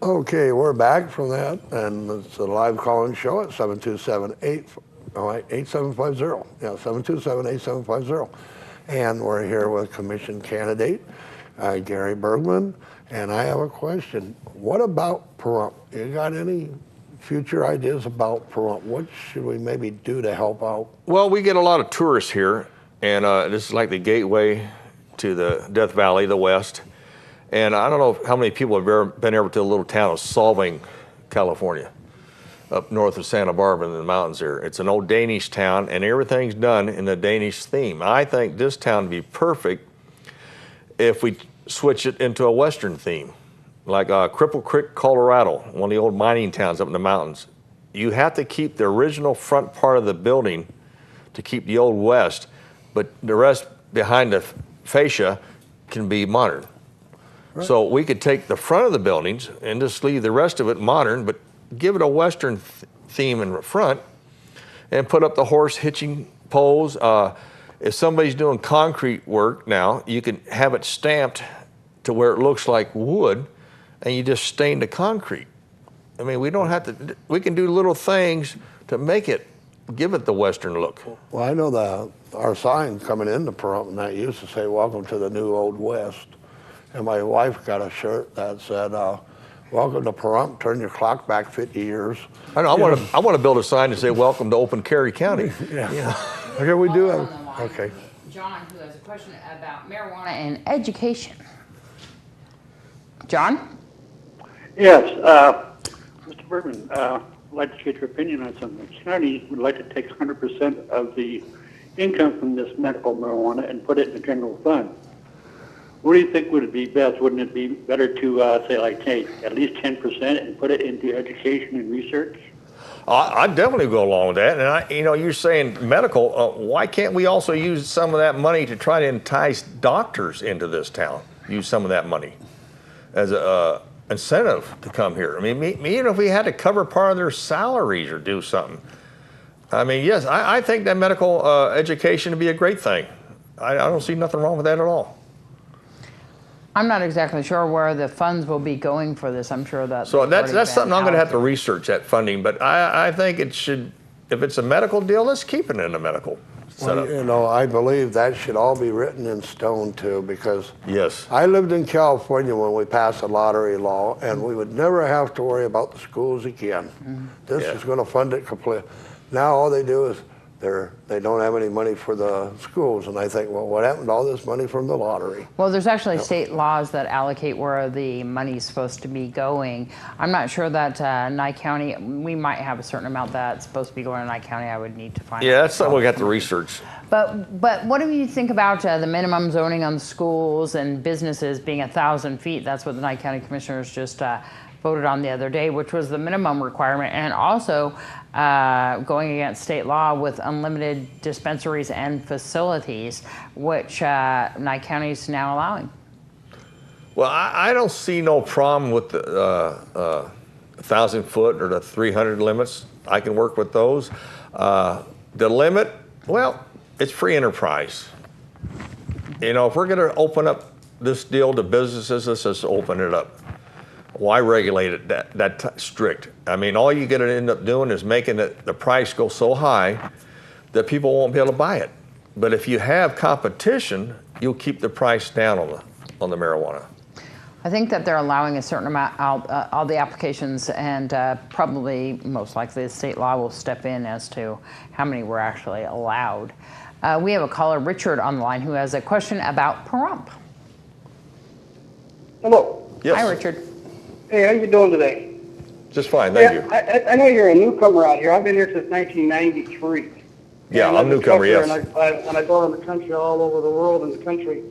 Okay, we're back from that, and it's a live call-in show at 727-8750. Yeah, 727-8750. And we're here with Commission candidate Gary Bergman, and I have a question. What about Pahrump? You got any future ideas about Pahrump? What should we maybe do to help out? Well, we get a lot of tourists here, and this is like the gateway to the Death Valley, the west. And I don't know how many people have ever been ever to the little town of Solvang, California, up north of Santa Barbara in the mountains there. It's an old Danish town, and everything's done in the Danish theme. I think this town would be perfect if we switch it into a Western theme, like Cripple Creek, Colorado, one of the old mining towns up in the mountains. You have to keep the original front part of the building to keep the old West, but the rest behind the fascia can be modern. Right. So we could take the front of the buildings and just leave the rest of it modern, but give it a Western theme in the front and put up the horse hitching poles. If somebody's doing concrete work now, you can have it stamped to where it looks like wood, and you just stain the concrete. I mean, we don't have to, we can do little things to make it, give it the Western look. Well, I know our sign coming into Pahrump, and that used to say, "Welcome to the New Old West." And my wife got a shirt that said, "Welcome to Pahrump, turn your clock back 50 years. I know, I want to build a sign to say, "Welcome to Open Carry County." Yeah. Okay, we do have, okay. John, who has a question about marijuana and education. John? Yes, Mr. Bergman, I'd like to get your opinion on something. The county would like to take 100% of the income from this medical marijuana and put it in the general fund. What do you think would be best? Wouldn't it be better to say, like, take at least 10% and put it into education and research? I'd definitely go along with that. And you're saying medical. Why can't we also use some of that money to try to entice doctors into this town? Use some of that money as a incentive to come here. I mean, even if we had to cover part of their salaries or do something. I mean, yes, I think that medical education would be a great thing. I don't see nothing wrong with that at all. I'm not exactly sure where the funds will be going for this. I'm sure that. So that's something I'm going to have to research, that funding. But I think it should, if it's a medical deal, let's keep it in a medical setup. Well, I believe that should all be written in stone too, because yes, I lived in California when we passed the lottery law, and we would never have to worry about the schools again. This is going to fund it completely. Now all they do is they don't have any money for the schools, and I think, well, what happened to all this money from the lottery? Well, there's actually state laws that allocate where the money's supposed to be going. I'm not sure that Nye County, we might have a certain amount that's supposed to be going to Nye County. I would need to find out. Yeah, that's something we got to research. But what do you think about the minimum zoning on schools and businesses being 1,000 feet? That's what the Nye County Commissioners just voted on the other day, which was the minimum requirement, and also going against state law with unlimited dispensaries and facilities, which Nye County is now allowing. Well, I don't see no problem with the 1,000 foot or the 300 limits. I can work with those. The limit, well, it's free enterprise. If we're going to open up this deal to businesses, let's just open it up. Why regulate it that strict? I mean, all you're going to end up doing is making the price go so high that people won't be able to buy it. But if you have competition, you'll keep the price down on the marijuana. I think that they're allowing a certain amount out all the applications, and probably most likely the state law will step in as to how many were actually allowed. We have a caller, Richard, on the line, who has a question about Pahrump. Hello. Yes. Hi, Richard. Hey, how you doing today? Just fine, thank you. I know you're a newcomer out here. I've been here since 1993. Yeah, I'm a newcomer, yes. And I go around the country, all over the world in the country.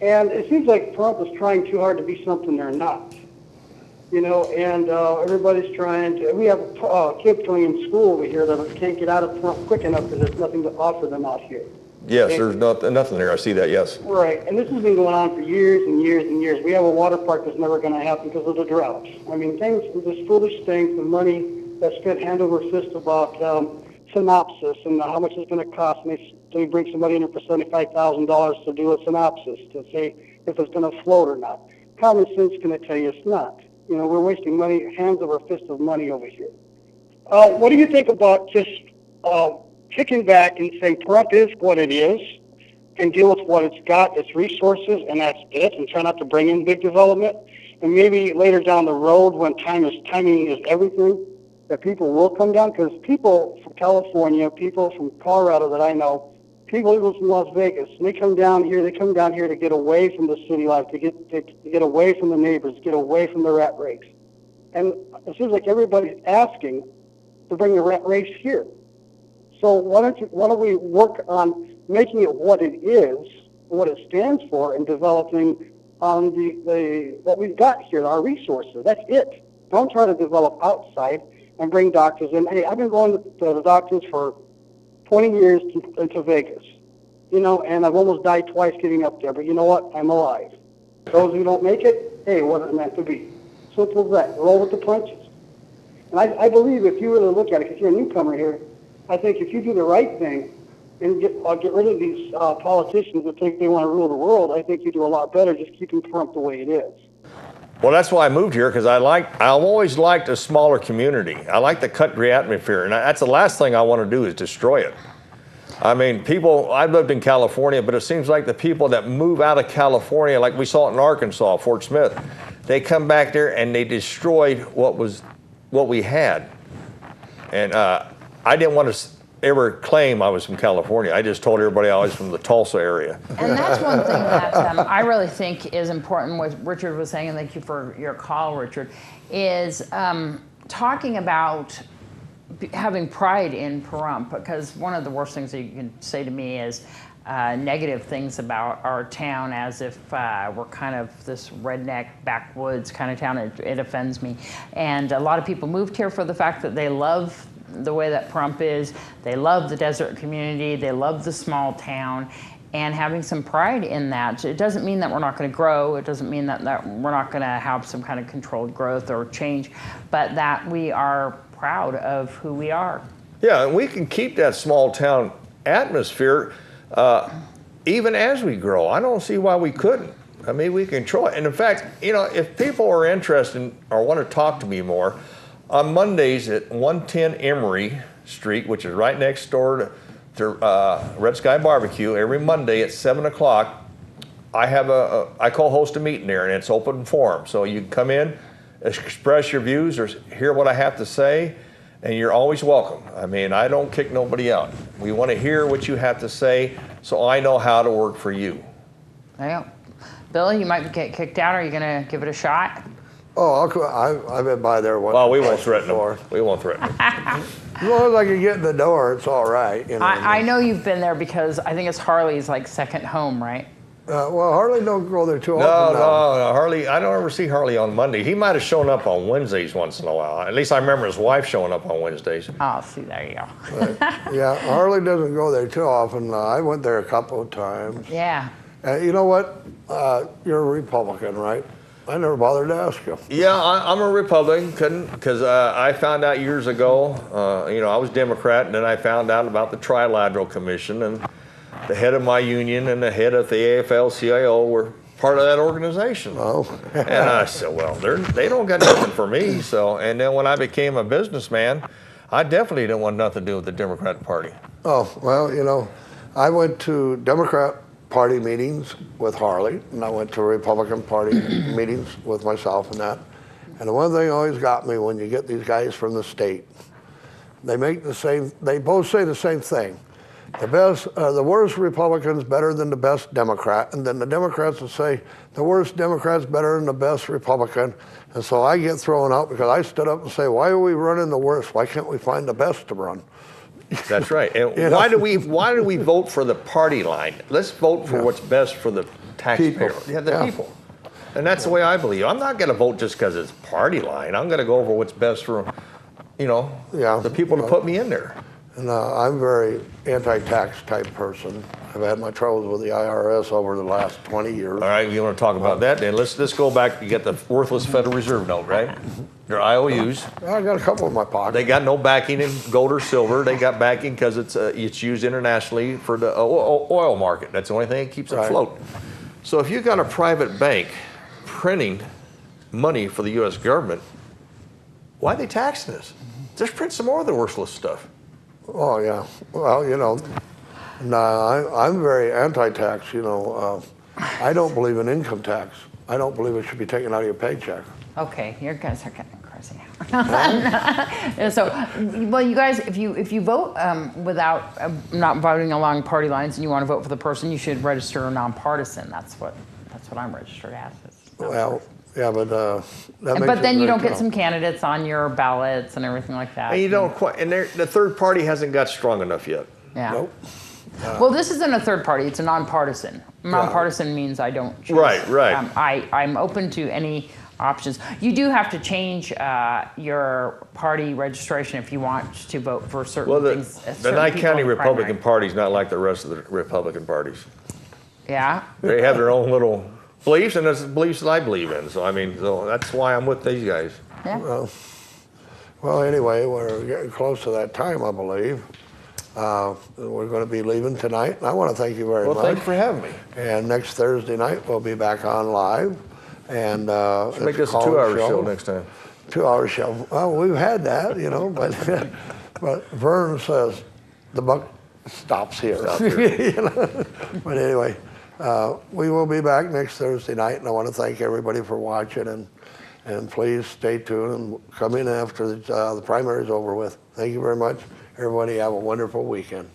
And it seems like Pahrump is trying too hard to be something they're not. And everybody's trying to, we have kids going in school over here that can't get out of Pahrump quick enough because there's nothing to offer them out here. Yes, there's nothing there. I see that, yes. Right, and this has been going on for years and years and years. We have a water park that's never going to happen because of the drought. I mean, this foolish things, the money that's spent hand over fist about synopsis and how much it's going to cost. And they bring somebody in for $75,000 to do a synopsis to say if it's going to float or not. Common sense is going to tell you it's not. You know, we're wasting money, hands over fist of money over here. What do you think about just kicking back and saying Pahrump is what it is, and deal with what it's got, its resources, and that's it, and try not to bring in big development? And maybe later down the road, when timing is everything, that people will come down, because people from California, people from Colorado that I know, people even from Las Vegas, they come down here to get away from the city life, to get away from the neighbors, to get away from the rat race. And it seems like everybody's asking to bring the rat race here. So why don't we work on making it what it is, what it stands for, and developing on the what we've got here, our resources. That's it. Don't try to develop outside and bring doctors in. Hey, I've been going to the doctors for 20 years into Vegas, you know, and I've almost died twice getting up there. But you know what? I'm alive. Those who don't make it, hey, it wasn't meant to be. Simple as that. Roll with the punches. And I believe if you really look at it, because you're a newcomer here, I think if you do the right thing and get rid of these politicians that think they want to rule the world, I think you do a lot better just keeping Trump the way it is. Well, that's why I moved here, because I've always liked a smaller community. I like the country atmosphere, and that's the last thing I want to do is destroy it. I mean, I've lived in California, but it seems like the people that move out of California, like we saw it in Arkansas, Fort Smith, they come back there and they destroyed what we had. And I didn't want to ever claim I was from California. I just told everybody I was from the Tulsa area. And that's one thing that I really think is important, what Richard was saying, and thank you for your call, Richard, is talking about having pride in Pahrump, because one of the worst things that you can say to me is negative things about our town, as if we're kind of this redneck backwoods kind of town. It offends me. And a lot of people moved here for the fact that they love the way that Pahrump is. They love the desert community. They love the small town. And having some pride in that. It doesn't mean that we're not going to grow. It doesn't mean that we're not going to have some kind of controlled growth or change, but that we are proud of who we are. Yeah, and we can keep that small town atmosphere even as we grow. I don't see why we couldn't. I mean, we control it. And in fact, you know, if people are interested or want to talk to me more, on Mondays at 110 Emory Street, which is right next door to Red Sky Barbecue, every Monday at 7 o'clock, I co-host a meeting there, and it's open forum. So you can come in, express your views, or hear what I have to say, and you're always welcome. I mean, I don't kick nobody out. We want to hear what you have to say, so I know how to work for you. There you go. Billy, you might get kicked out. Are you going to give it a shot? Oh, I've been by there once. Well, we won't threaten them. We won't threaten them. As long as I can get in the door, it's all right. You know, I know you've been there because I think it's Harley's like second home, right? Well, Harley don't go there too No, often. no, Harley. I don't ever see Harley on Monday. He might have shown up on Wednesdays once in a while. At least I remember his wife showing up on Wednesdays. Oh, see, there you go. Yeah, Harley doesn't go there too often. I went there a couple of times. Yeah. You know what? You're a Republican, right? I never bothered to ask you. Yeah, I'm a Republican because I found out years ago, you know, I was Democrat, and then I found out about the Trilateral Commission, and the head of my union and the head of the AFL-CIO were part of that organization. Oh. And I said, well, they don't got nothing for me. So, and then when I became a businessman, I definitely didn't want nothing to do with the Democratic Party. Oh, well, you know, I went to Democrat Party meetings with Harley, and I went to Republican Party meetings with myself and that. And the one thing always got me when you get these guys from the state, they both say the same thing. The worst Republican's better than the best Democrat, and then the Democrats will say the worst Democrat's better than the best Republican. And so I get thrown out because I stood up and say, why are we running the worst? Why can't we find the best to run? That's right. And why do we vote for the party line? Let's vote for what's best for the taxpayer. People. Yeah, the people. And that's the way I believe. I'm not going to vote just because it's party line. I'm going to go over what's best for, you know, the people to put me in there. And I'm a very anti-tax type person. I've had my troubles with the IRS over the last 20 years. All right, you want to talk about that? Then let's go back and get the worthless Federal Reserve note, right? Their IOUs. I got a couple in my pocket. They got no backing in gold or silver. They got backing because it's used internationally for the oil market. That's the only thing that keeps it afloat. So if you got a private bank printing money for the U.S. government, why are they taxing us? Just print some more of the worthless stuff. Oh, yeah. Well, you know, no, I'm very anti-tax, you know. I don't believe in income tax. I don't believe it should be taken out of your paycheck. Okay, you guys are getting crazy. So, well, you guys, if you vote without not voting along party lines, and you want to vote for the person, you should register nonpartisan. That's what I'm registered as. Well, yeah, but that makes But it then you very don't get tough. some candidates on your ballots and everything like that. And you don't quite, and the third party hasn't got strong enough yet. Yeah. Nope. Well, this isn't a third party; it's a nonpartisan. Nonpartisan means I don't choose. Right. I'm open to any options. You do have to change your party registration if you want to vote for certain Well, things. the certain Nye people County in the Republican primary. Party is not like the rest of the Republican parties. Yeah. They have their own little beliefs, and it's beliefs that I believe in. So I mean, so that's why I'm with these guys. Yeah. Well, anyway, we're getting close to that time, I believe. We're going to be leaving tonight. And I want to thank you very Well, much. thank you for having me. And next Thursday night, we'll be back on live. And Make it's this a called 2-hour show next time. 2-hour show. Well, we've had that, you know, but but Vern says the buck stops here. You know? But anyway, we will be back next Thursday night, and I want to thank everybody for watching, and please stay tuned and come in after the primary is over with. Thank you very much. Everybody have a wonderful weekend.